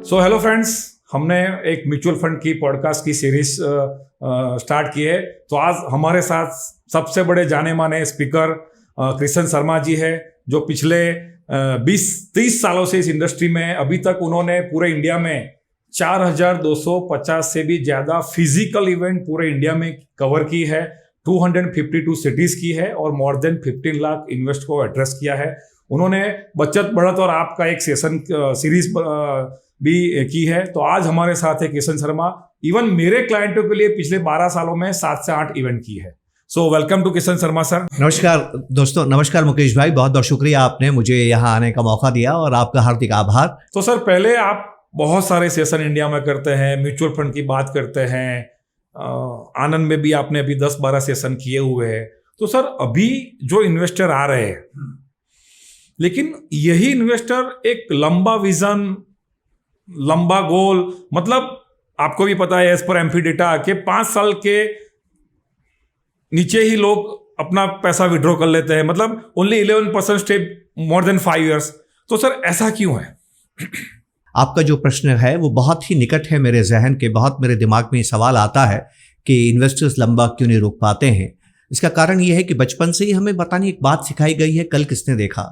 So hello friends, हमने एक mutual fund की पॉडकास्ट की सीरीज स्टार्ट की है। तो आज हमारे साथ सबसे बड़े जाने माने स्पीकर कृष्ण शर्मा जी है, जो पिछले 20-30 सालों से इस इंडस्ट्री में, अभी तक उन्होंने पूरे इंडिया में 4250 से भी ज़्यादा फिजिकल इवेंट पूरे इंडिया में कवर की है, 252 सिटीज़ की है और मोर देन 15 लाख इन्वेस्ट को एड्रेस किया है। उन्होंने बचत बढ़त और आपका एक सेशन सीरीज भी की है। तो आज हमारे साथ है किशन शर्मा। इवन मेरे क्लाइंटों के लिए पिछले 12 सालों में 7 से 8 इवेंट की है। So welcome to Kishan Sharma sir. नमस्कार दोस्तों, नमस्कार मुकेश भाई, बहुत बहुत शुक्रिया आपने मुझे यहाँ आने का मौका दिया और आपका हार्दिक आभार। तो सर, पहले आप बहुत सारे सेशन इंडिया में करते हैं, म्यूचुअल फंड की बात करते हैं, आनंद में भी आपने अभी 10-12 सेशन किए हुए हैं। तो सर, अभी जो इन्वेस्टर आ रहे हैं, लेकिन यही इन्वेस्टर एक लंबा विजन, लंबा गोल, मतलब आपको भी पता है एज पर एमपी डेटा के 5 साल के नीचे ही लोग अपना पैसा विड्रॉ कर लेते हैं, मतलब only 11% stay more than 5 years। तो सर, ऐसा क्यों है? आपका जो प्रश्न है वो बहुत ही निकट है मेरे जहन के। बहुत मेरे दिमाग में ये सवाल आता है कि इन्वेस्टर्स लंबा क्यों नहीं रोक पाते हैं। इसका कारण ये है कि बचपन से ही हमें बताने एक बात सिखाई गई है, कल किसने देखा।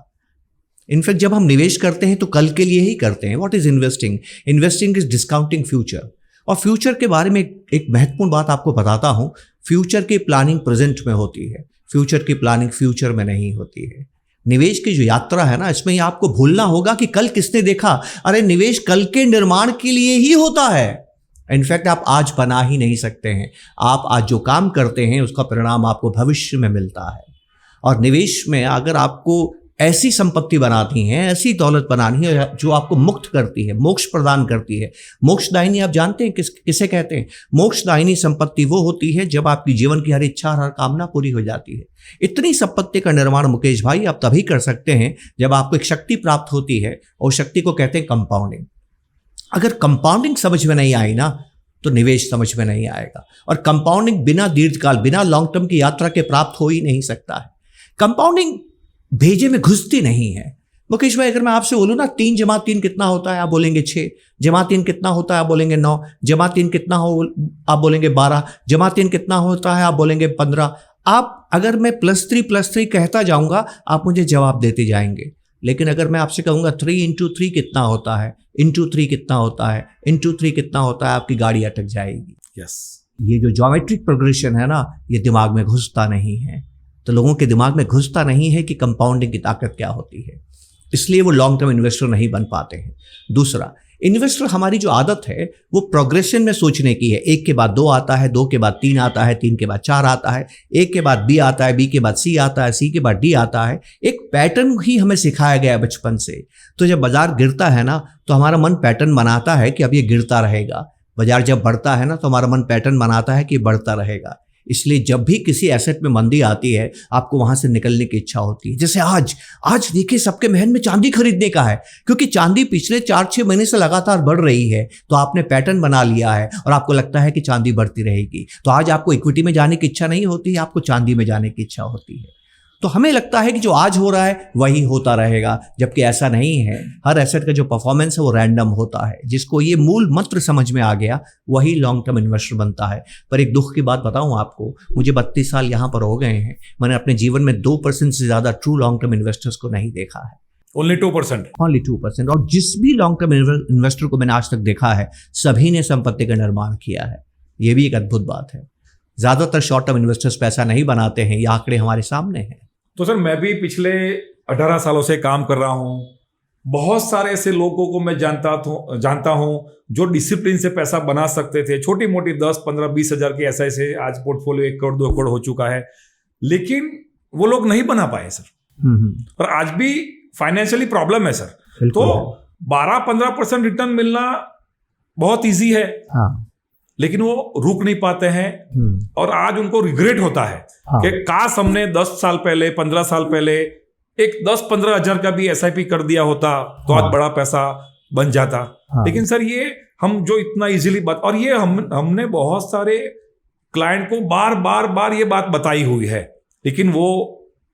इनफैक्ट जब हम निवेश करते हैं तो कल के लिए ही करते हैं। What is investing? Investing is discounting future. और फ्यूचर के बारे में एक महत्वपूर्ण बात आपको बताता हूं। फ्यूचर की प्लानिंग प्रेजेंट में होती है, फ्यूचर की प्लानिंग फ्यूचर में नहीं होती है। निवेश की जो यात्रा है ना, इसमें आपको भूलना होगा कि कल किसने देखा। अरे निवेश कल के निर्माण के लिए ही होता है। इनफैक्ट आप आज बना ही नहीं सकते हैं। आप आज जो काम करते हैं उसका परिणाम आपको भविष्य में मिलता है। और निवेश में अगर आपको ऐसी संपत्ति बनाती हैं, ऐसी दौलत बनानी है जो आपको मुक्त करती है, मोक्ष प्रदान करती है। मोक्षदायिनी आप जानते हैं किसे कहते हैं? मोक्षदायिनी संपत्ति वो होती है जब आपकी जीवन की हर इच्छा, हर कामना पूरी हो जाती है। इतनी संपत्ति का निर्माण मुकेश भाई आप तभी कर सकते हैं जब आपको एक शक्ति प्राप्त होती है, और शक्ति को कहते हैं कंपाउंडिंग। अगर कंपाउंडिंग समझ में नहीं आई ना, तो निवेश समझ में नहीं आएगा। और कंपाउंडिंग बिना दीर्घकाल, बिना लॉन्ग टर्म की यात्रा के प्राप्त हो ही नहीं सकता है। कंपाउंडिंग भेजे में घुसती नहीं है। मुकेश भाई, अगर मैं आपसे बोलूँ ना 3 जमा 3 कितना होता है, आप बोलेंगे 6। जमा 3 कितना होता है, आप बोलेंगे 9। जमा 3 कितना हो, आप बोलेंगे 12। जमा 3 कितना होता है, आप बोलेंगे 15। आप अगर मैं +3 कहता जाऊंगा, आप मुझे जवाब देते जाएंगे। लेकिन अगर मैं आपसे कहूँगा 3 × 3 कितना होता है, × 3 कितना होता है, × 3 कितना होता है, आपकी गाड़ी अटक जाएगी। यस। ये जो ज्योमेट्रिक प्रोग्रेशन है ना, ये दिमाग में घुसता नहीं है। तो लोगों के दिमाग में घुसता नहीं है कि कंपाउंडिंग की ताकत क्या होती है, इसलिए वो लॉन्ग टर्म इन्वेस्टर नहीं बन पाते हैं। दूसरा, इन्वेस्टर हमारी जो आदत है वो प्रोग्रेशन में सोचने की है। 1 के बाद 2 आता है, 2 के बाद 3 आता है, 3 के बाद 4 आता है, 1 के बाद B आता है, B के बाद C आता है, C के बाद D आता है। एक पैटर्न ही हमें सिखाया गया है बचपन से। तो जब बाजार गिरता है ना, तो हमारा मन पैटर्न बनाता है कि अब ये गिरता रहेगा। बाजार जब बढ़ता है ना, तो हमारा मन पैटर्न बनाता है कि बढ़ता रहेगा। इसलिए जब भी किसी एसेट में मंदी आती है, आपको वहां से निकलने की इच्छा होती है। जैसे आज देखिए, सबके महल में चांदी खरीदने का है, क्योंकि चांदी पिछले 4-6 महीने से लगातार बढ़ रही है। तो आपने पैटर्न बना लिया है और आपको लगता है कि चांदी बढ़ती रहेगी। तो आज आपको इक्विटी में जाने की इच्छा नहीं होती है, आपको चांदी में जाने की इच्छा होती है। तो हमें लगता है कि जो आज हो रहा है वही होता रहेगा, जबकि ऐसा नहीं है। हर एसेट का जो परफॉर्मेंस है वो रैंडम होता है। जिसको ये मूल मंत्र समझ में आ गया, वही लॉन्ग टर्म इन्वेस्टर बनता है। पर एक दुख की बात बताऊं आपको, मुझे 32 साल यहाँ पर हो गए हैं, मैंने अपने जीवन में 2% से ज़्यादा ट्रू लॉन्ग टर्म इन्वेस्टर्स को नहीं देखा है। ओनली 2%? ओनली 2%। और जिस भी लॉन्ग टर्म इन्वेस्टर को मैंने आज तक देखा है, सभी ने संपत्ति का निर्माण किया है। ये भी एक अद्भुत बात है। ज़्यादातर शॉर्ट टर्म इन्वेस्टर्स पैसा नहीं बनाते हैं, ये आंकड़े हमारे सामने हैं। तो सर, मैं भी पिछले 18 सालों से काम कर रहा हूँ। बहुत सारे ऐसे लोगों को मैं जानता हूँ जो डिसिप्लिन से पैसा बना सकते थे। छोटी मोटी 10, 15, 20 हज़ार की ऐसे आज पोर्टफोलियो 1 करोड़ 2 करोड़ हो चुका है, लेकिन वो लोग नहीं बना पाए सर। और आज भी फाइनेंशियली प्रॉब्लम है सर। तो 12-15% रिटर्न मिलना बहुत ईजी है। हाँ। लेकिन वो रुक नहीं पाते हैं और आज उनको रिग्रेट होता है कि काश हमने 10 साल पहले, 15 साल पहले एक 10-15 हज़ार का भी SIP कर दिया होता तो आज बड़ा पैसा बन जाता। लेकिन सर, ये हम जो इतना इजीली बात, और ये हमने बहुत सारे क्लाइंट को बार ये बात बताई हुई है, लेकिन वो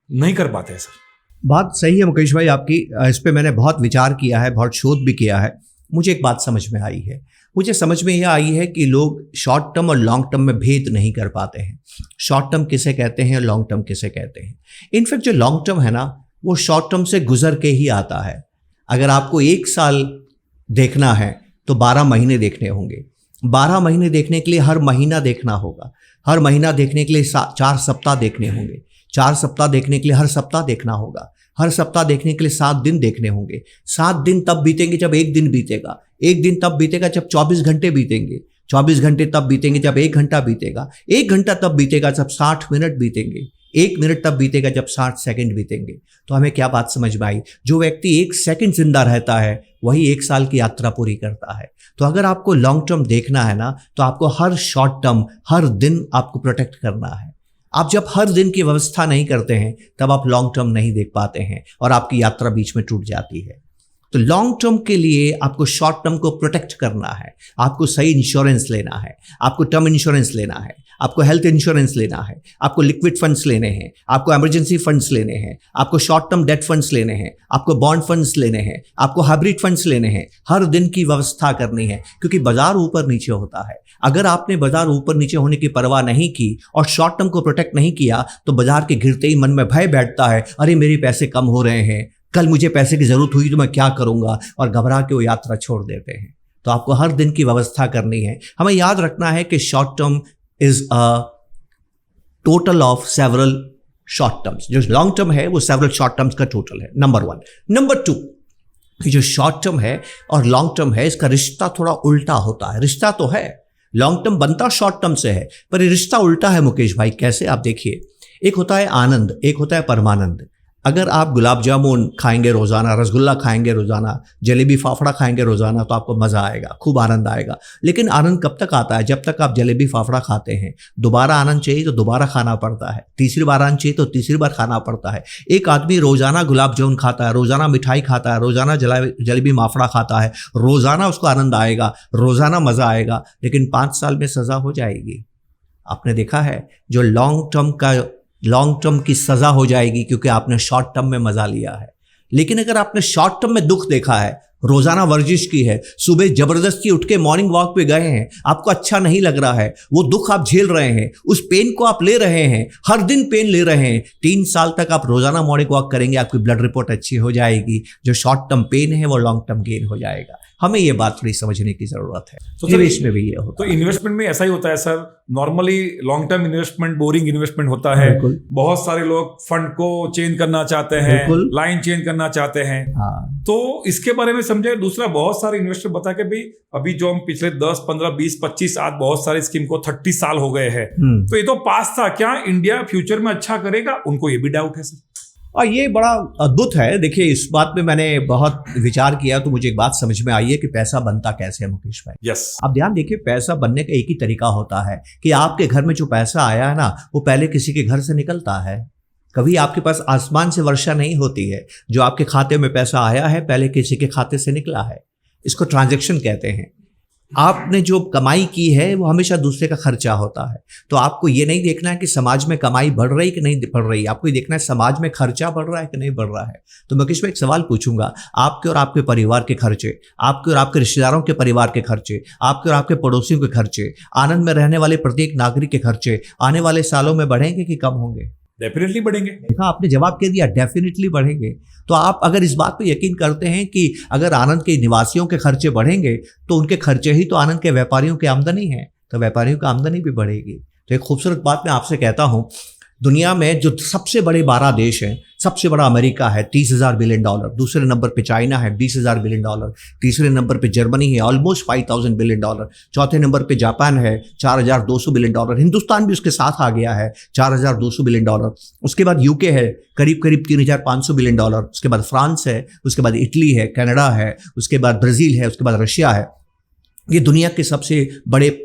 नहीं कर पाते सर। बात सही है मुकेश भाई आपकी। इस पे मैंने बहुत विचार किया है, बहुत शोध भी किया है। मुझे एक बात समझ में आई है। मुझे समझ में यह आई है कि लोग शॉर्ट टर्म और लॉन्ग टर्म में भेद नहीं कर पाते हैं। शॉर्ट टर्म किसे कहते हैं और लॉन्ग टर्म किसे कहते हैं। इनफैक्ट जो लॉन्ग टर्म है ना, वो शॉर्ट टर्म से गुजर के ही आता है। अगर आपको 1 साल देखना है तो 12 महीने देखने होंगे। 12 महीने देखने के लिए हर महीना देखना होगा। हर महीना देखने के लिए 4 सप्ताह देखने होंगे। 4 सप्ताह देखने के लिए हर सप्ताह देखना होगा। हर सप्ताह देखने के लिए 7 दिन देखने होंगे। 7 दिन तब बीतेंगे जब 1 दिन बीतेगा। 1 दिन तब बीतेगा जब 24 घंटे बीतेंगे। 24 घंटे तब बीतेंगे जब 1 घंटा बीतेगा। 1 घंटा तब बीतेगा जब 60 मिनट बीतेंगे। 1 मिनट तब बीतेगा जब 60 सेकंड बीतेंगे। तो हमें क्या बात समझ में आई? जो व्यक्ति 1 सेकंड जिंदा रहता है वही 1 साल की यात्रा पूरी करता है। तो अगर आपको लॉन्ग टर्म देखना है ना, तो आपको हर शॉर्ट टर्म, हर दिन आपको प्रोटेक्ट करना है। आप जब हर दिन की व्यवस्था नहीं करते हैं तब आप लॉन्ग टर्म नहीं देख पाते हैं और आपकी यात्रा बीच में टूट जाती है। तो लॉन्ग टर्म के लिए आपको शॉर्ट टर्म को प्रोटेक्ट करना है। आपको सही इंश्योरेंस लेना है। आपको टर्म इंश्योरेंस लेना है। आपको हेल्थ इंश्योरेंस लेना है। आपको लिक्विड फंड्स लेने हैं। आपको इमरजेंसी फंड्स लेने हैं। आपको शॉर्ट टर्म डेट फंड्स लेने हैं। आपको बॉन्ड फंड्स लेने हैं। आपको हाइब्रिड फंड्स लेने हैं। हर दिन की व्यवस्था करनी है, क्योंकि बाजार ऊपर नीचे होता है। अगर आपने बाजार ऊपर नीचे होने की परवाह नहीं की और शॉर्ट टर्म को प्रोटेक्ट नहीं किया तो बाजार के गिरते ही मन में भय बैठता है, अरे मेरे पैसे कम हो रहे हैं, कल मुझे पैसे की जरूरत हुई तो मैं क्या करूंगा, और घबरा के वो यात्रा छोड़ देते हैं। तो आपको हर दिन की व्यवस्था करनी है। हमें याद रखना है कि short term is a total of several short terms. जो लॉन्ग टर्म है वो सेवरल शॉर्ट टर्म्स का टोटल है, नंबर 1। नंबर 2, जो शॉर्ट टर्म है और लॉन्ग टर्म है, इसका रिश्ता थोड़ा उल्टा होता है। रिश्ता तो है, लॉन्ग टर्म बनता शॉर्ट टर्म से है, पर ये रिश्ता उल्टा है मुकेश भाई। कैसे? आप देखिए, एक होता है आनंद, एक होता है परमानंद। अगर आप गुलाब जामुन खाएंगे रोज़ाना, रसगुल्ला खाएंगे रोज़ाना, जलेबी फाफड़ा खाएंगे रोज़ाना, तो आपको मज़ा आएगा, खूब आनंद आएगा। लेकिन आनंद कब तक आता है? जब तक आप जलेबी फाफड़ा खाते हैं। दोबारा आनंद चाहिए तो दोबारा खाना पड़ता है। तीसरी बार आनंद चाहिए तो तीसरी बार खाना पड़ता है। एक आदमी रोज़ाना गुलाब जामुन खाता है, रोज़ाना मिठाई खाता है, रोज़ाना जलेबी फाफड़ा खाता है, रोज़ाना उसको आनंद आएगा, रोज़ाना मज़ा आएगा, लेकिन 5 साल में सज़ा हो जाएगी। आपने देखा है, जो लॉन्ग टर्म की सज़ा हो जाएगी, क्योंकि आपने शॉर्ट टर्म में मज़ा लिया है। लेकिन अगर आपने शॉर्ट टर्म में दुख देखा है, रोज़ाना वर्जिश की है, सुबह ज़बरदस्ती उठ के मॉर्निंग वॉक पे गए हैं, आपको अच्छा नहीं लग रहा है, वो दुख आप झेल रहे हैं, उस पेन को आप ले रहे हैं, हर दिन पेन ले रहे हैं, 3 साल तक आप रोज़ाना मॉर्निंग वॉक करेंगे, आपकी ब्लड रिपोर्ट अच्छी हो जाएगी। जो शॉर्ट टर्म पेन है वो लॉन्ग टर्म गेन हो जाएगा। हमें ये बात थोड़ी समझने की ज़रूरत है। तो निवेश में भी ये होता है। तो इन्वेस्टमेंट में ऐसा ही होता है sir. Normally long term investment boring investment होता है। बहुत सारे लोग फंड को चेंज करना चाहते हैं, लाइन चेंज करना चाहते हैं। हाँ। तो इसके बारे में समझे। दूसरा, बहुत सारे इन्वेस्टर बता के भाई अभी जो हम पिछले 10, 15, 20, 25, आज बहुत सारे स्कीम को 30 साल हो गए हैं, तो ये तो पास था, क्या इंडिया फ्यूचर में अच्छा करेगा? उनको ये भी डाउट है सर। और ये बड़ा अद्भुत है। देखिए, इस बात में मैंने बहुत विचार किया तो मुझे एक बात समझ में आई है कि पैसा बनता कैसे है मुकेश भाई। यस। अब ध्यान देखिए, पैसा बनने का एक ही तरीका होता है कि आपके घर में जो पैसा आया है ना, वो पहले किसी के घर से निकलता है। कभी आपके पास आसमान से वर्षा नहीं होती है। जो आपके खाते में पैसा आया है पहले किसी के खाते से निकला है। इसको ट्रांजैक्शन कहते हैं। आपने जो कमाई की है वो हमेशा दूसरे का खर्चा होता है। तो आपको ये नहीं देखना है कि समाज में कमाई बढ़ रही कि नहीं बढ़ रही, आपको ये देखना है समाज में खर्चा बढ़ रहा है कि नहीं बढ़ रहा है। तो मैं किस में एक सवाल पूछूंगा, आपके और आपके परिवार के खर्चे, आपके और आपके रिश्तेदारों के परिवार के खर्चे, आपके और आपके पड़ोसियों के खर्चे, आनंद में रहने वाले प्रत्येक नागरिक के खर्चे आने वाले सालों में बढ़ेंगे कि कम होंगे? डेफिनेटली बढ़ेंगे। देखा, आपने जवाब कह दिया, डेफिनेटली बढ़ेंगे। तो आप अगर इस बात पे यकीन करते हैं कि अगर आनंद के निवासियों के खर्चे बढ़ेंगे तो उनके खर्चे ही तो आनंद के व्यापारियों की आमदनी है, तो व्यापारियों की आमदनी भी बढ़ेगी। तो एक खूबसूरत बात मैं आपसे कहता हूँ, दुनिया में जो सबसे बड़े 12 देश हैं, सबसे बड़ा अमेरिका है 30,000 बिलियन डॉलर, दूसरे नंबर पे चाइना है 20,000 बिलियन डॉलर, तीसरे नंबर पे जर्मनी है ऑलमोस्ट 5,000 बिलियन डॉलर, चौथे नंबर पे जापान है 4,200 बिलियन डॉलर, हिंदुस्तान भी उसके साथ आ गया है 4,200 बिलियन डॉलर, उसके बाद यूके है करीब 3,500 बिलियन डॉलर, उसके बाद फ्रांस है, उसके बाद इटली है, कनाडा है, उसके बाद ब्राज़ील है, उसके बाद रशिया है। ये दुनिया के सबसे बड़े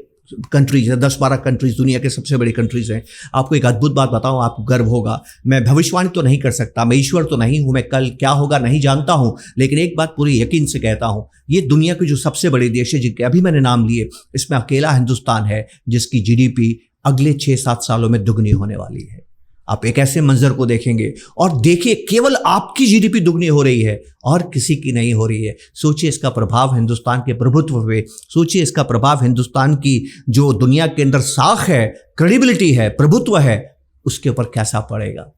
कंट्रीज है, 10-12 कंट्रीज दुनिया के सबसे बड़ी कंट्रीज हैं। आपको एक अद्भुत बात बताऊं, आपको गर्व होगा। मैं भविष्यवाणी तो नहीं कर सकता, मैं ईश्वर तो नहीं हूं, मैं कल क्या होगा नहीं जानता हूं, लेकिन एक बात पूरी यकीन से कहता हूं, ये दुनिया के जो सबसे बड़े देश है जिनके अभी मैंने नाम लिए, इसमें अकेला हिंदुस्तान है जिसकी GDP अगले 6-7 सालों में दुगनी होने वाली है। आप एक ऐसे मंजर को देखेंगे और देखिए केवल आपकी जीडीपी दुगनी हो रही है और किसी की नहीं हो रही है। सोचिए इसका प्रभाव हिंदुस्तान के प्रभुत्व पे, सोचिए इसका प्रभाव हिंदुस्तान की जो दुनिया के अंदर साख है, क्रेडिबिलिटी है, प्रभुत्व है, उसके ऊपर कैसा पड़ेगा।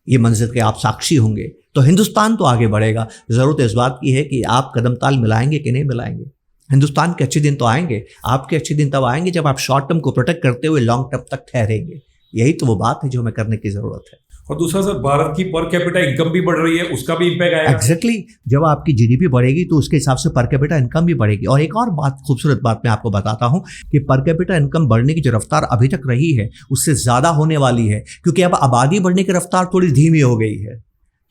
ये मंजर के आप साक्षी होंगे। तो हिंदुस्तान तो आगे बढ़ेगा। ज़रूरत इस बात की है कि आप कदम ताल मिलाएंगे कि नहीं मिलाएंगे। हिंदुस्तान के अच्छे दिन तो आएंगे, आपके अच्छे दिन तब आएंगे जब आप शॉर्ट टर्म को प्रोटेक्ट करते हुए लॉन्ग टर्म तक ठहरेंगे। यही तो वो बात है जो हमें करने की जरूरत है। और दूसरा सर, भारत की पर कैपिटा इनकम भी बढ़ रही है, उसका भी इम्पैक्ट आएगा। एग्जैक्टली, जब आपकी जीडीपी बढ़ेगी तो उसके हिसाब से पर कैपिटा इनकम भी बढ़ेगी। और एक और बात, खूबसूरत बात मैं आपको बताता हूं कि पर कैपिटा इनकम बढ़ने की जो रफ्तार अभी तक रही है उससे ज्यादा होने वाली है, क्योंकि अब आबादी बढ़ने की रफ्तार थोड़ी धीमी हो गई है।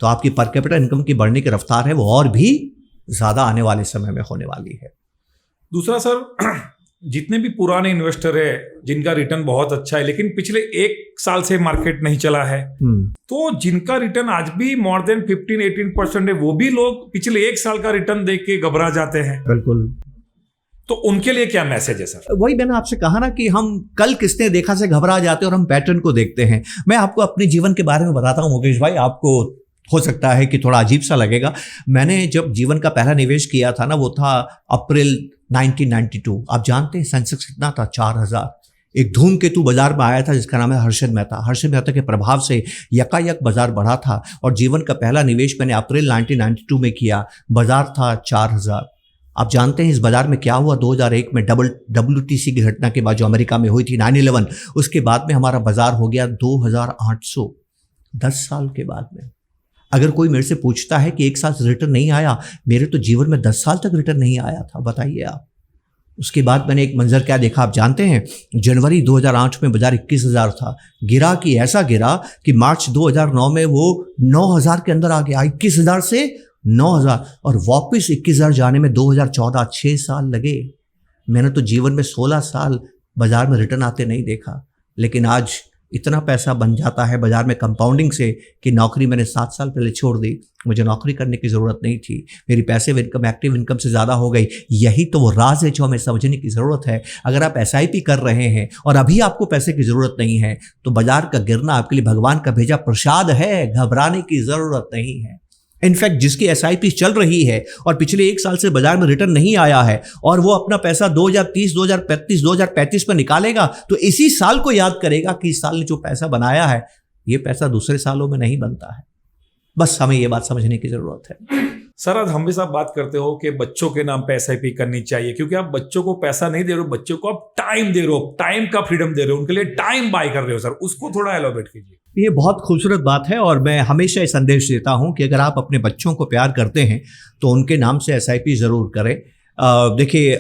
तो आपकी पर कैपिटा इनकम की बढ़ने की रफ्तार है वो और भी ज्यादा आने वाले समय में होने वाली है। दूसरा सर, जितने भी पुराने इन्वेस्टर है जिनका रिटर्न बहुत अच्छा है लेकिन पिछले एक साल से मार्केट नहीं चला है, तो जिनका रिटर्न आज भी मोर देन 15-18% है, वो भी लोग पिछले एक साल का रिटर्न देख के घबरा जाते हैं। बिल्कुल। तो उनके लिए क्या मैसेज है सर? वही मैंने आपसे कहा ना कि हम कल किसने देखा से घबरा जाते हैं और हम पैटर्न को देखते हैं। मैं आपको अपने जीवन के बारे में बताता हूँ मुकेश भाई, आपको हो सकता है कि थोड़ा अजीब सा लगेगा। मैंने जब जीवन का पहला निवेश किया था ना, वो था अप्रैल 1992। आप जानते हैं सेंसेक्स कितना था? 4000। एक धूमकेतु बाजार में आया था जिसका नाम है हर्षद मेहता। हर्षद मेहता के प्रभाव से यकायक बाजार बढ़ा था और जीवन का पहला निवेश मैंने अप्रैल 1992 में किया। बाजार था 4000। आप जानते हैं इस बाजार में क्या हुआ? 2001 में WTC की घटना के बाद जो अमेरिका में हुई थी 9/11, उसके बाद में हमारा बाजार हो गया 2800। 10 साल के बाद में। अगर कोई मेरे से पूछता है कि एक साल से रिटर्न नहीं आया, मेरे तो जीवन में 10 साल तक रिटर्न नहीं आया था, बताइए आप। उसके बाद मैंने एक मंजर क्या देखा आप जानते हैं? जनवरी 2008 में बाजार 21,000 था, गिरा कि ऐसा गिरा कि मार्च 2009 में वो 9,000 के अंदर आ गया। 21,000 से 9,000 और वापस 21,000 जाने में 2014 6 साल लगे। मैंने तो जीवन में 16 साल बाजार में रिटर्न आते नहीं देखा, लेकिन आज इतना पैसा बन जाता है बाजार में कंपाउंडिंग से कि नौकरी मैंने 7 साल पहले छोड़ दी। मुझे नौकरी करने की ज़रूरत नहीं थी, मेरी पैसिव इनकम एक्टिव इनकम से ज़्यादा हो गई। यही तो वो राज है जो हमें समझने की ज़रूरत है। अगर आप SIP कर रहे हैं और अभी आपको पैसे की ज़रूरत नहीं है तो बाजार का गिरना आपके लिए भगवान का भेजा प्रसाद है, घबराने की ज़रूरत नहीं है। इनफैक्ट जिसकी SIP चल रही है और पिछले एक साल से बाजार में रिटर्न नहीं आया है और वो अपना पैसा 2030, 2035, 2035 में निकालेगा तो इसी साल को याद करेगा कि इस साल ने जो पैसा बनाया है ये पैसा दूसरे सालों में नहीं बनता है। बस हमें ये बात समझने की जरूरत है। सर, आज हमेशा बात करते हो कि बच्चों के नाम पे SIP करनी चाहिए, क्योंकि आप बच्चों को पैसा नहीं दे रहे हो, बच्चों को आप टाइम दे रहे हो, टाइम का फ्रीडम दे रहे हो, उनके लिए टाइम बाय कर रहे हो। सर, उसको थोड़ा एलोबरेट कीजिए। ये बहुत खूबसूरत बात है और मैं हमेशा ये संदेश देता हूं कि अगर आप अपने बच्चों को प्यार करते हैं तो उनके नाम से SIP ज़रूर करें। देखिए,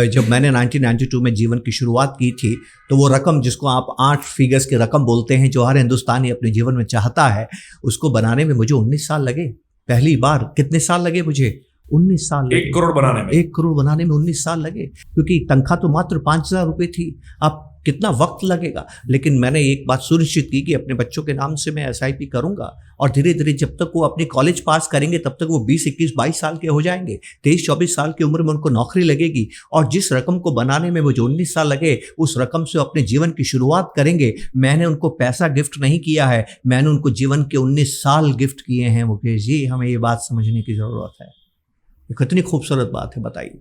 जब मैंने 1992 में जीवन की शुरुआत की थी तो वो रकम जिसको आप 8 फिगर्स की रकम बोलते हैं, जो हर हिंदुस्तानी अपने जीवन में चाहता है, उसको बनाने में मुझे 19 साल लगे। पहली बार कितने साल लगे मुझे? 19 साल लगे। 1 करोड़ बनाने में? 1 करोड़ बनाने में 19 साल लगे, क्योंकि तनख्वाह तो मात्र 5,000 रुपये थी। अब कितना वक्त लगेगा, लेकिन मैंने एक बात सुनिश्चित की कि अपने बच्चों के नाम से मैं SIP करूंगा और धीरे धीरे जब तक वो अपनी कॉलेज पास करेंगे तब तक वो 20, 21, 22 साल के हो जाएंगे। 23, 24 साल की उम्र में उनको नौकरी लगेगी और जिस रकम को बनाने में मुझे 19 साल लगे उस रकम से अपने जीवन की शुरुआत करेंगे। मैंने उनको पैसा गिफ्ट नहीं किया है, मैंने उनको जीवन के 19 साल गिफ्ट किए हैं। मुकेश जी, हमें ये बात समझने की जरूरत है। ये कितनी खूबसूरत बात है, बताइए।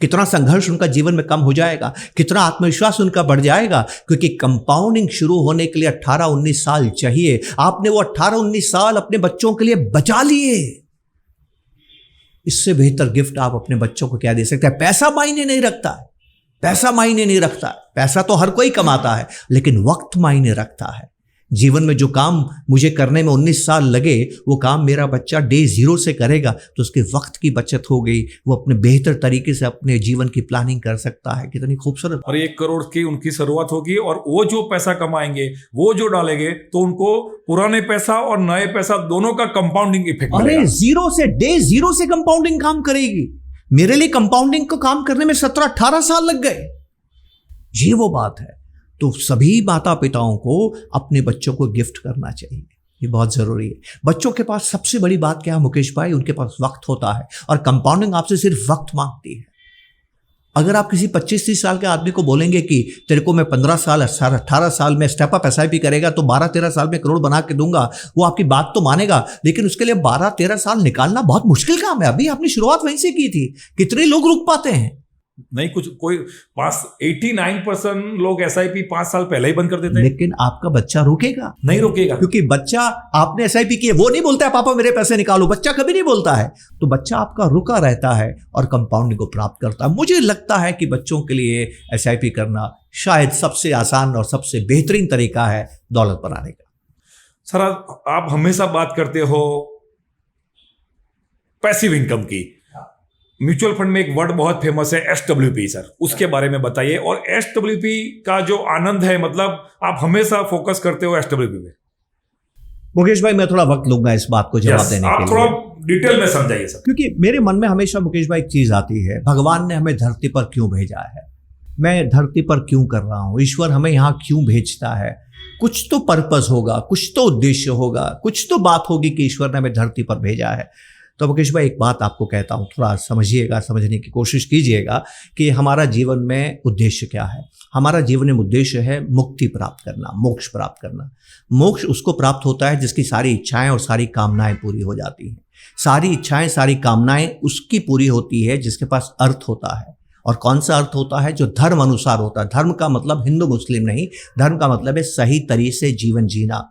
कितना संघर्ष उनका जीवन में कम हो जाएगा, कितना आत्मविश्वास उनका बढ़ जाएगा, क्योंकि कंपाउंडिंग शुरू होने के लिए 18-19 साल चाहिए। आपने वो 18-19 साल अपने बच्चों के लिए बचा लिए। इससे बेहतर गिफ्ट आप अपने बच्चों को क्या दे सकते हैं? पैसा मायने नहीं रखता है, पैसा मायने नहीं रखता है। पैसा तो हर कोई कमाता है, लेकिन वक्त मायने रखता है। जीवन में जो काम मुझे करने में 19 साल लगे वो काम मेरा बच्चा डे 0 से करेगा तो उसके वक्त की बचत हो गई। वो अपने बेहतर तरीके से अपने जीवन की प्लानिंग कर सकता है। कितनी खूबसूरत। और 1 करोड़ की उनकी शुरुआत होगी और वो जो पैसा कमाएंगे, वो जो डालेंगे, तो उनको पुराने पैसा और नए पैसा दोनों का कंपाउंडिंग इफेक्ट अरे मिलेगा। 0 से डे 0 से कंपाउंडिंग काम करेगी। मेरे लिए कंपाउंडिंग को काम करने में 17-18 साल लग गए। ये वो बात है। तो सभी माता पिताओं को अपने बच्चों को गिफ्ट करना चाहिए, ये बहुत ज़रूरी है। बच्चों के पास सबसे बड़ी बात क्या है मुकेश भाई? उनके पास वक्त होता है और कंपाउंडिंग आपसे सिर्फ वक्त मांगती है। अगर आप किसी 25-30 साल के आदमी को बोलेंगे कि तेरे को मैं 15 साल 18 साल में स्टेप अप SIP करेगा तो 12-13 साल में करोड़ बना के दूंगा, वो आपकी बात तो मानेगा, लेकिन उसके लिए 12-13 साल निकालना बहुत मुश्किल काम है। अभी आपने शुरुआत वहीं से की थी। कितने लोग रुक पाते हैं? नहीं, कुछ कोई 89% लोग SIP 5 साल पहले ही बंद कर देते हैं। लेकिन आपका बच्चा रुकेगा? नहीं रुकेगा, क्योंकि बच्चा, आपने SIP की है, वो नहीं बोलता है पापा मेरे पैसे निकालो, बच्चा कभी नहीं बोलता है। तो बच्चा आपका रुका रहता है और कंपाउंडिंग को प्राप्त करता है। मुझे लगता है कि बच्चों के लिए SIP करना शायद सबसे आसान और सबसे बेहतरीन तरीका है दौलत बनाने का। सर, आप हमेशा बात करते हो पैसिव इनकम की। म्यूचुअल फंड में एक वर्ड बहुत फेमस है SWP। सर, उसके बारे में बताइए। और SWP का जो आनंद है, मतलब आप हमेशा फोकस करते हो SWP पे। मुकेश भाई, मैं थोड़ा वक्त लूंगा इस बात को जवाब देने के लिए। आप थोड़ा डिटेल में समझाइए सर। क्योंकि मेरे मन में हमेशा मुकेश भाई एक चीज आती है, भगवान ने हमें धरती पर क्यों भेजा है, मैं धरती पर क्यों कर रहा हूं, ईश्वर हमें यहाँ क्यों भेजता है। कुछ तो पर्पस होगा, कुछ तो उद्देश्य होगा, कुछ तो बात होगी कि ईश्वर ने हमें धरती पर भेजा है। तो मुकेश भाई, एक बात आपको कहता हूँ, थोड़ा समझिएगा, समझने की कोशिश कीजिएगा कि हमारा जीवन में उद्देश्य क्या है। हमारा जीवन में उद्देश्य है मुक्ति प्राप्त करना, मोक्ष प्राप्त करना। मोक्ष उसको प्राप्त होता है जिसकी सारी इच्छाएं और सारी कामनाएं पूरी हो जाती हैं। सारी इच्छाएं, सारी कामनाएं उसकी पूरी होती है जिसके पास अर्थ होता है। और कौन सा अर्थ होता है? जो धर्म अनुसार होता है। धर्म का मतलब हिंदू मुस्लिम नहीं, धर्म का मतलब है सही तरीके से जीवन जीना।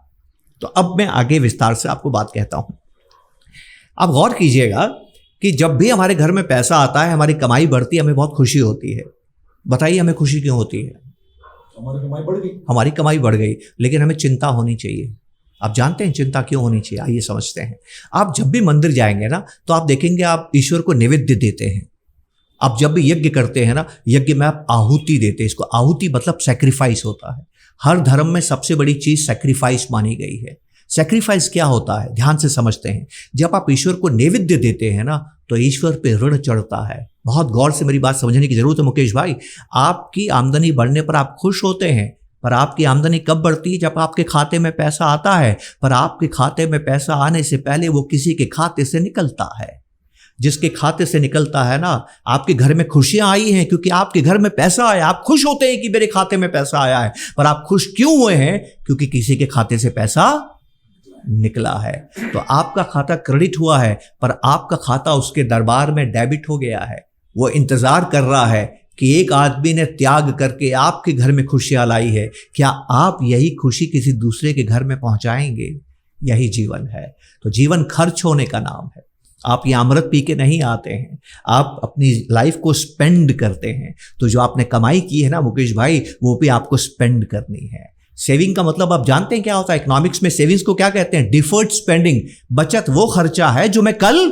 तो अब मैं आगे विस्तार से आपको बात कहता हूँ। आप गौर कीजिएगा कि जब भी हमारे घर में पैसा आता है, हमारी कमाई बढ़ती है, हमें बहुत खुशी होती है। बताइए हमें खुशी क्यों होती है? हमारी कमाई बढ़ गई। हमारी कमाई बढ़ गई, लेकिन हमें चिंता होनी चाहिए। आप जानते हैं चिंता क्यों होनी चाहिए? आइए समझते हैं। आप जब भी मंदिर जाएंगे ना, तो आप देखेंगे आप ईश्वर को नैवेद्य देते हैं। आप जब भी यज्ञ करते हैं ना, यज्ञ में आप आहुति देते हैं। इसको आहुति मतलब सैक्रिफाइस होता है। हर धर्म में सबसे बड़ी चीज सैक्रिफाइस मानी गई है। सैक्रिफाइस क्या होता है? ध्यान से समझते हैं। जब आप ईश्वर को नैवेद्य देते हैं ना, तो ईश्वर पे ऋण चढ़ता है। बहुत गौर से मेरी बात समझने की जरूरत है मुकेश भाई। आपकी आमदनी बढ़ने पर आप खुश होते हैं, पर आपकी आमदनी कब बढ़ती है? जब आपके खाते में पैसा आता है। पर आपके खाते में पैसा आने से पहले वो किसी के खाते से निकलता है। जिसके खाते से निकलता है ना, आपके घर में खुशियां आई हैं क्योंकि आपके घर में पैसा आया। आप खुश होते हैं कि मेरे खाते में पैसा आया है, पर आप खुश क्यों हुए हैं? क्योंकि किसी के खाते से पैसा निकला है। तो आपका खाता क्रेडिट हुआ है, पर आपका खाता उसके दरबार में डेबिट हो गया है। वो इंतजार कर रहा है कि एक आदमी ने त्याग करके आपके घर में खुशियां लाई है, क्या आप यही खुशी किसी दूसरे के घर में पहुंचाएंगे? यही जीवन है। तो जीवन खर्च होने का नाम है। आप ये अमृत पी के नहीं आते हैं, आप अपनी लाइफ को स्पेंड करते हैं। तो जो आपने कमाई की है ना मुकेश भाई, वो भी आपको स्पेंड करनी है। सेविंग का मतलब आप जानते हैं क्या होता है? इकोनॉमिक्स में सेविंग्स को क्या कहते हैं? Deferred spending. बचत वो खर्चा है जो मैं कल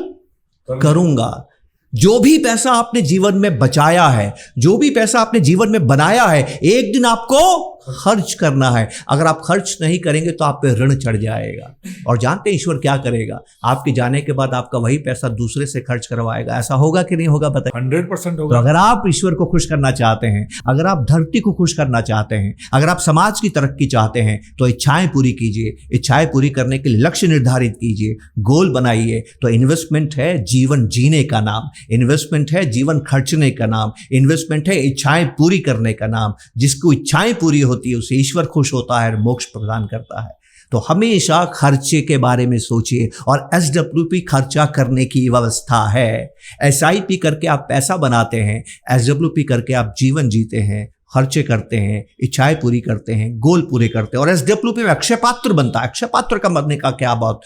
करूंगा। जो भी पैसा आपने जीवन में बचाया है, जो भी पैसा आपने जीवन में बनाया है, एक दिन आपको खर्च करना है। अगर आप खर्च नहीं करेंगे तो आप पे ऋण चढ़ जाएगा। और जानते हैं ईश्वर क्या करेगा? आपके जाने के बाद आपका वही पैसा दूसरे से खर्च करवाएगा। ऐसा होगा कि नहीं होगा? बताइए। 100% होगा। तो अगर आप ईश्वर को खुश करना चाहते हैं, अगर आप धरती को खुश करना चाहते हैं, अगर आप समाज की तरक्की चाहते हैं, तो इच्छाएं पूरी कीजिए। इच्छाएं पूरी करने के लिए लक्ष्य निर्धारित कीजिए, गोल बनाइए। तो इन्वेस्टमेंट है जीवन जीने का नाम, इन्वेस्टमेंट है जीवन खर्चने का नाम, इन्वेस्टमेंट है इच्छाएं पूरी करने का नाम। जिसको इच्छाएं पूरी होती है उसे ईश्वर खुश होता है और मोक्ष प्रदान करता है। तो हमेशा खर्चे के बारे में सोचिए। और SWP खर्चा करने की व्यवस्था है। SIP करके आप पैसा बनाते हैं, SWP करके आप जीवन जीते हैं, खर्चे करते हैं, इच्छाएं पूरी करते हैं, गोल पूरे करते हैं। और SWP में अक्षय पात्र बनता है। अक्षय पात्र का बनने का क्या बहुत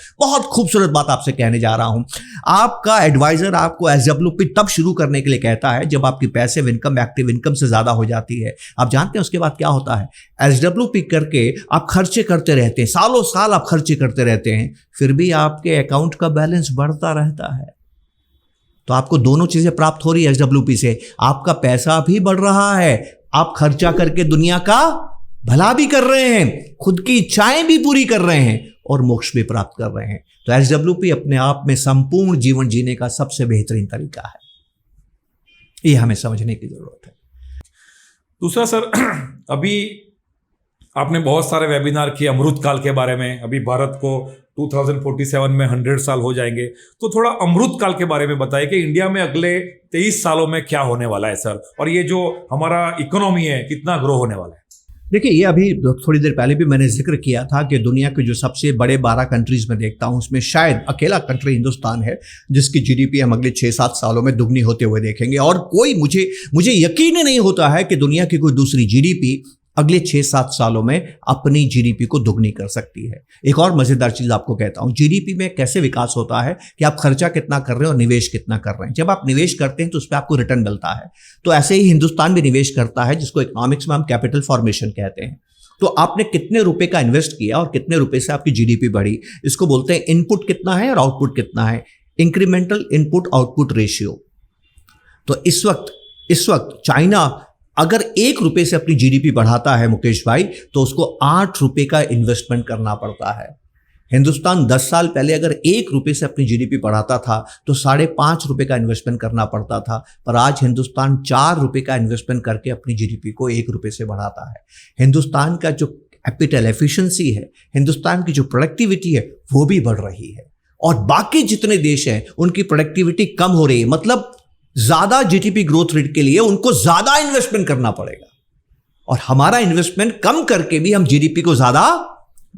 खूबसूरत बात आपसे कहने जा रहा हूं। आपका एडवाइजर आपको SWP तब शुरू करने के लिए कहता है जब आपकी पैसिव इनकम एक्टिव इनकम से ज्यादा हो जाती है। आप जानते हैं उसके बाद क्या होता है? SWP करके आप खर्चे करते रहते हैं, सालों साल आप खर्चे करते रहते हैं, फिर भी आपके अकाउंट का बैलेंस बढ़ता रहता है। तो आपको दोनों चीजें प्राप्त हो रही है SWP से। आपका पैसा भी बढ़ रहा है, आप खर्चा करके दुनिया का भला भी कर रहे हैं, खुद की इच्छाएं भी पूरी कर रहे हैं और मोक्ष भी प्राप्त कर रहे हैं। तो SWP अपने आप में संपूर्ण जीवन जीने का सबसे बेहतरीन तरीका है। ये हमें समझने की जरूरत है। दूसरा सर, अभी आपने बहुत सारे वेबिनार किए अमृत काल के बारे में। अभी भारत को 2047 में 100 साल हो जाएंगे, तो थोड़ा अमृत काल के बारे में बताइए कि इंडिया में अगले 23 सालों में क्या होने वाला है सर, और ये जो हमारा इकोनॉमी है कितना ग्रो होने वाला है? देखिए, ये अभी थोड़ी देर पहले भी मैंने जिक्र किया था कि दुनिया के जो सबसे बड़े 12 कंट्रीज में देखता हूँ उसमें शायद अकेला कंट्री हिंदुस्तान है जिसकी जीडीपी हम अगले 6-7 सालों में दुगनी होते हुए देखेंगे। और कोई मुझे यकीन ही नहीं होता है कि दुनिया की कोई दूसरी जीडीपी अगले 6-7 सालों में अपनी जीडीपी को दुगनी कर सकती है। एक और मजेदार चीज आपको कहता हूं, जीडीपी में कैसे विकास होता है कि आप खर्चा कितना कर रहे हैं और निवेश कितना कर रहे हैं। जब आप निवेश करते हैं तो उस पर आपको रिटर्न मिलता है। तो ऐसे ही हिंदुस्तान भी निवेश करता है, जिसको इकोनॉमिक्स में हम कैपिटल फॉर्मेशन कहते हैं। तो आपने कितने रुपए का इन्वेस्ट किया और कितने रुपए से आपकी जीडीपी बढ़ी, इसको बोलते हैं इनपुट कितना है और आउटपुट कितना है, इंक्रीमेंटल इनपुट आउटपुट रेशियो। तो इस वक्त चाइना अगर 1 रुपए से अपनी जीडीपी बढ़ाता है मुकेश भाई, तो उसको 8 रुपए का इन्वेस्टमेंट करना पड़ता है। हिंदुस्तान 10 साल पहले अगर 1 रुपए से अपनी जीडीपी बढ़ाता था तो 5.5 रुपए का इन्वेस्टमेंट करना पड़ता था, पर आज हिंदुस्तान 4 रुपए का इन्वेस्टमेंट करके अपनी जीडीपी को 1 रुपए से बढ़ाता है। हिंदुस्तान का जो कैपिटल एफिशिएंसी है, हिंदुस्तान की जो प्रोडक्टिविटी है, वो भी बढ़ रही है। और बाकी जितने देश हैं उनकी प्रोडक्टिविटी कम हो रही है। मतलब ज्यादा जीडीपी ग्रोथ रेट के लिए उनको ज्यादा इन्वेस्टमेंट करना पड़ेगा, और हमारा इन्वेस्टमेंट कम करके भी हम जीडीपी को ज्यादा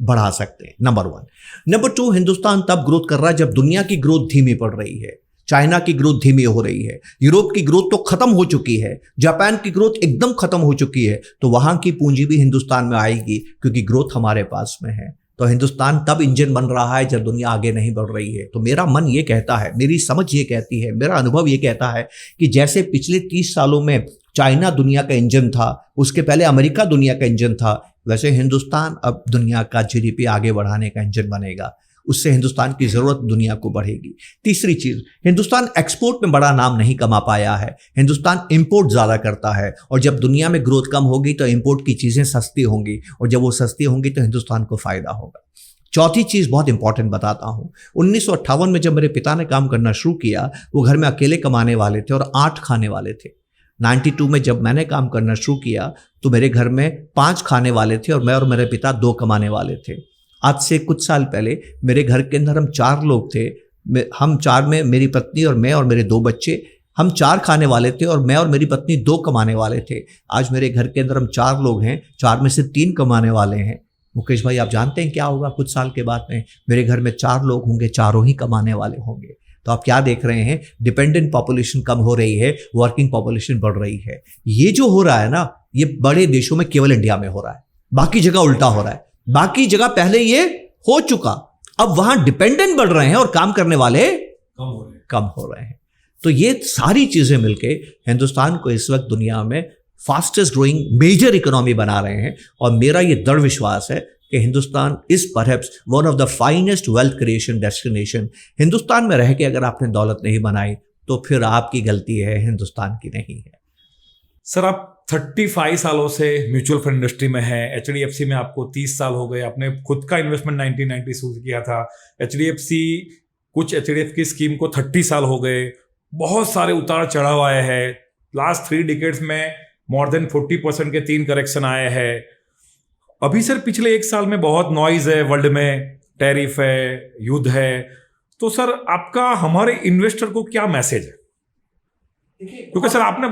बढ़ा सकते हैं। नंबर 1। नंबर 2, हिंदुस्तान तब ग्रोथ कर रहा है जब दुनिया की ग्रोथ धीमी पड़ रही है। चाइना की ग्रोथ धीमी हो रही है, यूरोप की ग्रोथ तो खत्म हो चुकी है, जापान की ग्रोथ एकदम खत्म हो चुकी है। तो वहां की पूंजी भी हिंदुस्तान में आएगी क्योंकि ग्रोथ हमारे पास में है। तो हिंदुस्तान तब इंजन बन रहा है जब दुनिया आगे नहीं बढ़ रही है। तो मेरा मन ये कहता है, मेरी समझ ये कहती है, मेरा अनुभव ये कहता है कि जैसे पिछले 30 सालों में चाइना दुनिया का इंजन था, उसके पहले अमेरिका दुनिया का इंजन था, वैसे हिंदुस्तान अब दुनिया का जीडीपी आगे बढ़ाने का इंजन बनेगा। उससे हिंदुस्तान की जरूरत दुनिया को बढ़ेगी। तीसरी चीज, हिंदुस्तान एक्सपोर्ट में बड़ा नाम नहीं कमा पाया है, हिंदुस्तान इंपोर्ट ज्यादा करता है। और जब दुनिया में ग्रोथ कम होगी तो इंपोर्ट की चीजें सस्ती होंगी, और जब वो सस्ती होंगी तो हिंदुस्तान को फायदा होगा। चौथी चीज बहुत इंपॉर्टेंट बताता हूं, 1958 में जब मेरे पिता ने काम करना शुरू किया, वो घर में अकेले कमाने वाले थे और 8 खाने वाले थे। 92 में जब मैंने काम करना शुरू किया तो मेरे घर में 5 खाने वाले थे और मैं और मेरे पिता 2 कमाने वाले थे। आज से कुछ साल पहले मेरे घर के अंदर हम 4 लोग थे। हम 4 में मेरी पत्नी और मैं और मेरे 2 बच्चे, हम 4 खाने वाले थे और मैं और मेरी पत्नी 2 कमाने वाले थे। आज मेरे घर के अंदर हम 4 लोग हैं, 4 में से 3 कमाने वाले हैं। मुकेश भाई, आप जानते हैं क्या होगा कुछ साल के बाद में? मेरे घर में 4 लोग होंगे, चारों ही कमाने वाले होंगे। तो आप क्या देख रहे हैं? डिपेंडेंट पॉपुलेशन कम हो रही है, वर्किंग पॉपुलेशन बढ़ रही है। ये जो हो रहा है ना, ये बड़े देशों में केवल इंडिया में हो रहा है, बाकी जगह उल्टा हो रहा है। बाकी जगह पहले ये हो चुका, अब वहां डिपेंडेंट बढ़ रहे हैं और काम करने वाले कम हो रहे हैं। तो ये सारी चीजें मिलके हिंदुस्तान को इस वक्त दुनिया में फास्टेस्ट ग्रोइंग मेजर इकोनॉमी बना रहे हैं। और मेरा ये दृढ़ विश्वास है कि Hindustan is perhaps one of the finest wealth creation destination. Hindustan में रह के अगर आपने दौलत नहीं बनाई तो फिर आपकी गलती है, हिंदुस्तान की नहीं है। सर, आप 35 सालों से म्यूचुअल फंड इंडस्ट्री में है। एचडीएफसी में आपको 30 साल हो गए। आपने खुद का इन्वेस्टमेंट 1990 शुरू किया था। कुछ एचडीएफ की स्कीम को 30 साल हो गए। बहुत सारे उतार चढ़ाव आए हैं। लास्ट 3 डिकेड्स में मोर देन 40% के 3 करेक्शन आए हैं। अभी सर पिछले 1 साल में बहुत नॉइज है वर्ल्ड में, टैरिफ है, युद्ध है। तो सर आपका हमारे इन्वेस्टर को क्या मैसेज है? क्योंकि सर आपने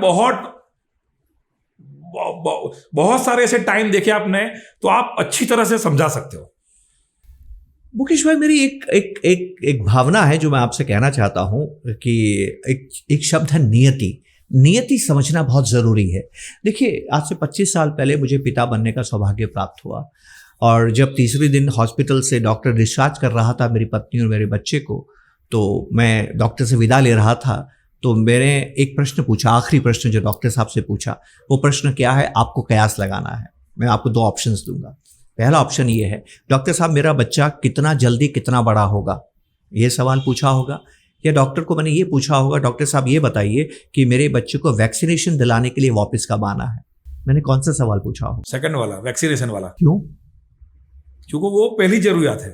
बहुत सारे ऐसे टाइम देखे आपने, तो आप अच्छी तरह से समझा सकते हो। मुकेश भाई, मेरी एक भावना है जो मैं आपसे कहना चाहता हूं कि एक शब्द है नियति। नियति समझना बहुत ज़रूरी है। देखिए, आज से 25 साल पहले मुझे पिता बनने का सौभाग्य प्राप्त हुआ, और जब तीसरे दिन हॉस्पिटल से डॉक्टर डिस्चार्ज कर रहा था मेरी पत्नी और मेरे बच्चे को, तो मैं डॉक्टर से विदा ले रहा था, तो मैंने एक प्रश्न पूछा, आखिरी प्रश्न जो डॉक्टर साहब से पूछा। वो प्रश्न क्या है? आपको कयास लगाना है। मैं आपको 2 ऑप्शंस दूंगा। पहला ऑप्शन ये है, डॉक्टर साहब मेरा बच्चा कितना जल्दी कितना बड़ा होगा, ये सवाल पूछा होगा। या डॉक्टर को मैंने ये पूछा होगा, डॉक्टर साहब ये बताइए कि मेरे बच्चे को वैक्सीनेशन दिलाने के लिए वापस कब आना है। मैंने कौन सा सवाल पूछा होगा? सेकंड वाला, वैक्सीनेशन वाला। क्यों? क्योंकि वो पहली जरूरियात है।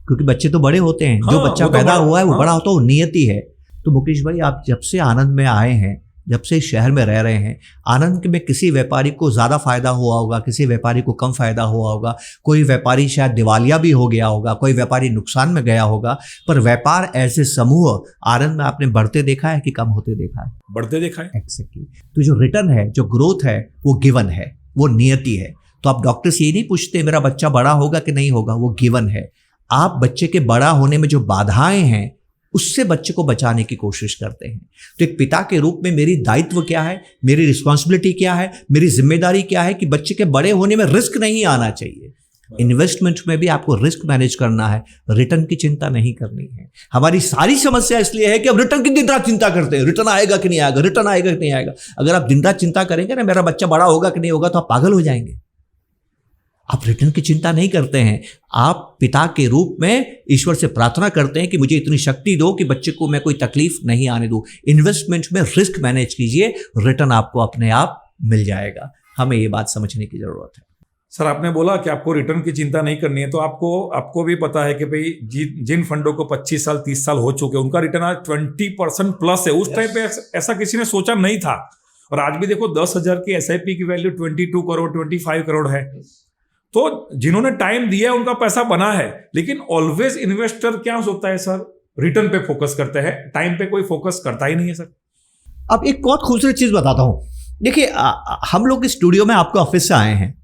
क्योंकि बच्चे तो बड़े होते हैं। जो बच्चा पैदा हुआ है वो बड़ा होता है, वो नियति है। तो मुकेश भाई, आप जब से आनंद में आए हैं, जब से शहर में रह रहे हैं, आनंद में किसी व्यापारी को ज़्यादा फायदा हुआ होगा, किसी व्यापारी को कम फायदा हुआ होगा, कोई व्यापारी शायद दिवालिया भी हो गया होगा, कोई व्यापारी नुकसान में गया होगा, पर व्यापार ऐसे समूह आनंद में आपने बढ़ते देखा है कि कम होते देखा है? बढ़ते देखा है। एक्जेक्टली। तो जो रिटर्न है, जो ग्रोथ है, वो गिवन है, वो नियति है। तो आप डॉक्टर से ये नहीं पूछते मेरा बच्चा बड़ा होगा कि नहीं होगा, वो गिवन है। आप बच्चे के बड़ा होने में जो बाधाएं हैं उससे बच्चे को बचाने की कोशिश करते हैं। तो एक पिता के रूप में मेरी दायित्व क्या है, मेरी रिस्पॉन्सिबिलिटी क्या है, मेरी जिम्मेदारी क्या है कि बच्चे के बड़े होने में रिस्क नहीं आना चाहिए। इन्वेस्टमेंट में भी आपको रिस्क मैनेज करना है, रिटर्न की चिंता नहीं करनी है। हमारी सारी समस्या इसलिए है कि अब रिटर्न की दिन रात चिंता करते हैं, रिटर्न आएगा कि नहीं आएगा, रिटर्न आएगा कि नहीं आएगा। अगर आप दिन रात चिंता करेंगे ना मेरा बच्चा बड़ा होगा कि नहीं होगा, तो आप पागल हो जाएंगे। आप रिटर्न की चिंता नहीं करते हैं, आप पिता के रूप में ईश्वर से प्रार्थना करते हैं कि मुझे इतनी शक्ति दो कि बच्चे को मैं कोई तकलीफ नहीं आने दूं। इन्वेस्टमेंट में रिस्क मैनेज कीजिए, रिटर्न आपको अपने आप मिल जाएगा। हमें ये बात समझने की जरूरत है। सर आपने बोला कि आपको रिटर्न की चिंता नहीं करनी है, तो आपको भी पता है कि भाई जिन फंडों को 25 साल 30 साल हो चुके हैं उनका रिटर्न आज 20% प्लस है। उस टाइम पे ऐसा किसी ने सोचा नहीं था। और आज भी देखो 10,000 की SIP की वैल्यू 22 करोड़ 25 करोड़ है। तो जिन्होंने टाइम दिया उनका पैसा बना है। लेकिन ऑलवेज इन्वेस्टर क्या सोचता है सर, रिटर्न पे फोकस करते हैं, टाइम पे कोई फोकस करता ही नहीं है सर। अब एक बहुत खूबसूरत चीज बताता हूं। देखिए हम लोग इस स्टूडियो में आपके ऑफिस से आए हैं,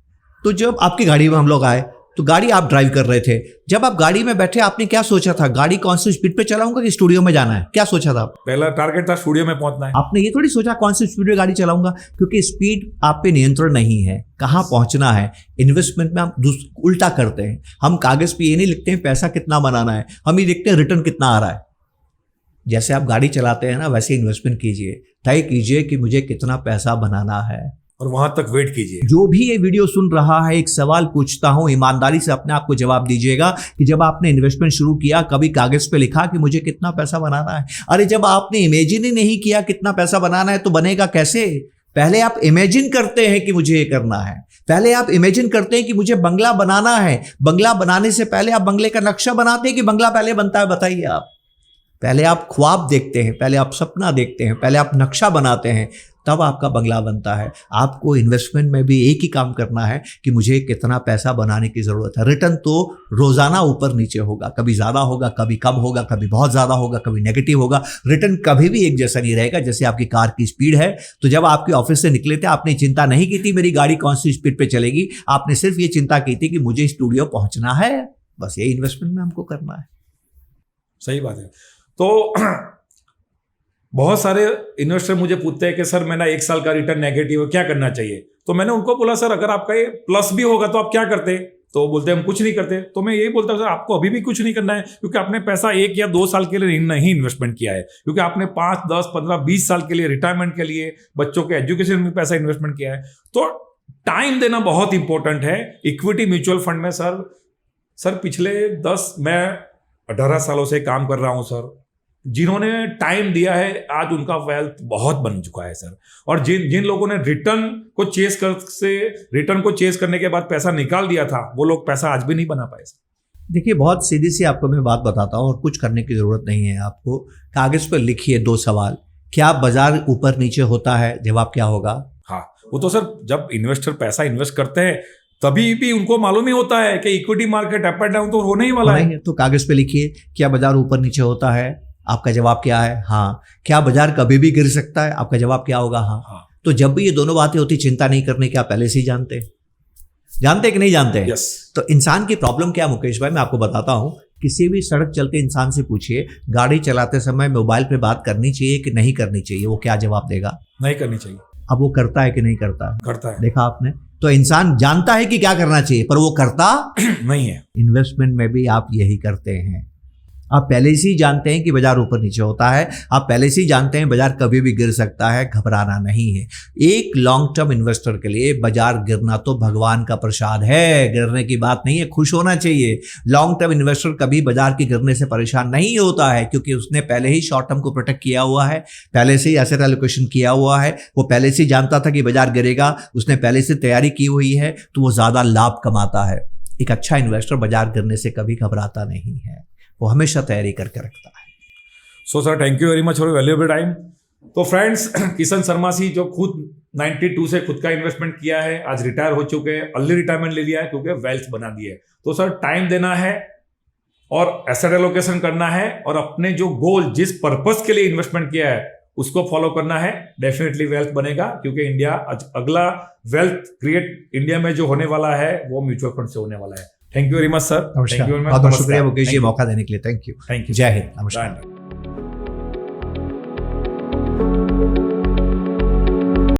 तो जब आपकी गाड़ी में हम लोग आए तो गाड़ी आप ड्राइव कर रहे थे। जब आप गाड़ी में बैठे आपने क्या सोचा था, गाड़ी कौन सी स्पीड पे चलाऊंगा कि स्टूडियो में जाना है, क्या सोचा था? पहला टारगेट था स्टूडियो में पहुंचना है। आपने ये थोड़ी सोचा कौन सी स्पीड में गाड़ी चलाऊंगा, क्योंकि स्पीड आप पे नियंत्रण नहीं है, कहाँ पहुंचना है। इन्वेस्टमेंट में हम उल्टा करते हैं, हम कागज पे ये नहीं लिखते हैं पैसा कितना बनाना है, हम ये लिखते हैं रिटर्न कितना आ रहा है। जैसे आप गाड़ी चलाते हैं ना, वैसे इन्वेस्टमेंट कीजिए, तय कीजिए कि मुझे कितना पैसा बनाना है और वहां तक वेट कीजिए। जो भी ये वीडियो सुन रहा है, एक सवाल पूछता हूं, ईमानदारी से अपने आप को जवाब दीजिएगा कि जब आपने इन्वेस्टमेंट शुरू किया कभी कागज पे लिखा कि मुझे कितना पैसा बनाना है? अरे जब आपने इमेजिन ही नहीं किया कितना पैसा बनाना है तो बनेगा कैसे? पहले आप इमेजिन करते हैं कि मुझे ये करना है, पहले आप इमेजिन करते हैं कि मुझे बंगला बनाना है। बंगला बनाने से पहले आप बंगले का नक्शा बनाते हैं कि बंगला पहले बनता है? बताइए आप। पहले आप ख्वाब देखते हैं, पहले आप सपना देखते हैं, पहले आप नक्शा बनाते हैं, तब आपका बंगला बनता है। आपको इन्वेस्टमेंट में भी एक ही काम करना है कि मुझे कितना पैसा बनाने की ज़रूरत है। रिटर्न तो रोज़ाना ऊपर नीचे होगा, कभी ज़्यादा होगा, कभी कम होगा, कभी बहुत ज़्यादा होगा, कभी नेगेटिव होगा। रिटर्न कभी भी एक जैसा नहीं रहेगा। जैसे आपकी कार की स्पीड है, तो जब आपके ऑफिस से निकले थे आपने चिंता नहीं की थी मेरी गाड़ी कौन सी स्पीड पर चलेगी, आपने सिर्फ ये चिंता की थी कि मुझे स्टूडियो पहुँचना है। बस ये इन्वेस्टमेंट में हमको करना है। सही बात है। तो बहुत सारे इन्वेस्टर मुझे पूछते हैं कि सर मेरा 1 साल का रिटर्न नेगेटिव है, क्या करना चाहिए? तो मैंने उनको बोला सर अगर आपका ये प्लस भी होगा तो आप क्या करते? तो बोलते हम कुछ नहीं करते। तो मैं यही बोलता हूँ सर आपको अभी भी कुछ नहीं करना है, क्योंकि आपने पैसा 1 या 2 साल के लिए नहीं इन्वेस्टमेंट किया है, क्योंकि आपने 5, 10, 15, 20 साल के लिए रिटायरमेंट के लिए, बच्चों के एजुकेशन में पैसा इन्वेस्टमेंट किया है। तो टाइम देना बहुत इंपॉर्टेंट है। इक्विटी म्यूचुअल फंड में सर पिछले 18 सालों से काम कर रहा हूं सर। जिन्होंने टाइम दिया है आज उनका वेल्थ बहुत बन चुका है सर। और जिन लोगों ने रिटर्न को चेस करने के बाद पैसा निकाल दिया था, वो लोग पैसा आज भी नहीं बना पाए सर। देखिए बहुत सीधी सी आपको मैं बात बताता हूँ और कुछ करने की जरूरत नहीं है आपको। कागज पर लिखिए 2 सवाल। क्या बाजार ऊपर नीचे होता है? जवाब क्या होगा? हाँ, वो तो सर जब इन्वेस्टर पैसा इन्वेस्ट करते हैं तभी भी उनको मालूम ही होता है कि equity market up and down तो होने ही वाला है। तो कागज पे लिखिए क्या बाजार ऊपर नीचे होता है? आपका जवाब क्या है? हाँ। क्या बाजार कभी भी गिर सकता है? आपका जवाब क्या होगा? हाँ। तो जब भी ये दोनों बातें होती चिंता नहीं करने की, आप पहले से ही जानते कि नहीं जानते? यस। तो इंसान की प्रॉब्लम क्या मुकेश भाई, मैं आपको बताता हूँ। किसी भी सड़क चलते इंसान से पूछिए गाड़ी चलाते समय मोबाइल पे बात करनी चाहिए कि नहीं करनी चाहिए, वो क्या जवाब देगा? नहीं करनी चाहिए। अब वो करता है कि नहीं करता? करता है। देखा आपने? तो इंसान जानता है कि क्या करना चाहिए पर वो करता नहीं है। इन्वेस्टमेंट में भी आप यही करते हैं। आप पहले से ही जानते हैं कि बाजार ऊपर नीचे होता है, आप पहले से ही जानते हैं बाजार कभी भी गिर सकता है, घबराना नहीं है। एक लॉन्ग टर्म इन्वेस्टर के लिए बाजार गिरना तो भगवान का प्रसाद है, गिरने की बात नहीं है, खुश होना चाहिए। लॉन्ग टर्म इन्वेस्टर कभी बाजार के गिरने से परेशान नहीं होता है, क्योंकि उसने पहले ही शॉर्ट टर्म को प्रोटेक्ट किया हुआ है, पहले से ही एसेट एलोकेशन किया हुआ है, वो पहले से ही जानता था कि बाजार गिरेगा, उसने पहले से तैयारी की हुई है, तो वो ज़्यादा लाभ कमाता है। एक अच्छा इन्वेस्टर बाजार गिरने से कभी घबराता नहीं है, वो हमेशा तैयारी करके रखता है। So sir thank you very much for valuable time. तो फ्रेंड्स, किशन शर्मा जी जो खुद 92 से खुद का इन्वेस्टमेंट किया है, आज रिटायर हो चुके हैं, अर्ली रिटायरमेंट ले लिया है क्योंकि वेल्थ बना दी है। तो सर टाइम देना है और एसेट एलोकेशन करना है और अपने जो गोल, जिस पर्पस के लिए इन्वेस्टमेंट किया है उसको फॉलो करना है, डेफिनेटली वेल्थ बनेगा। क्योंकि इंडिया अगला वेल्थ क्रिएट इंडिया में जो होने वाला है वो म्यूचुअल फंड से होने वाला है। Thank you very much sir. नमस्कार, बहुत बहुत शुक्रिया मुकेश जी मौका देने के लिए। Thank you. Thank you. जय हिंद। नमस्कार।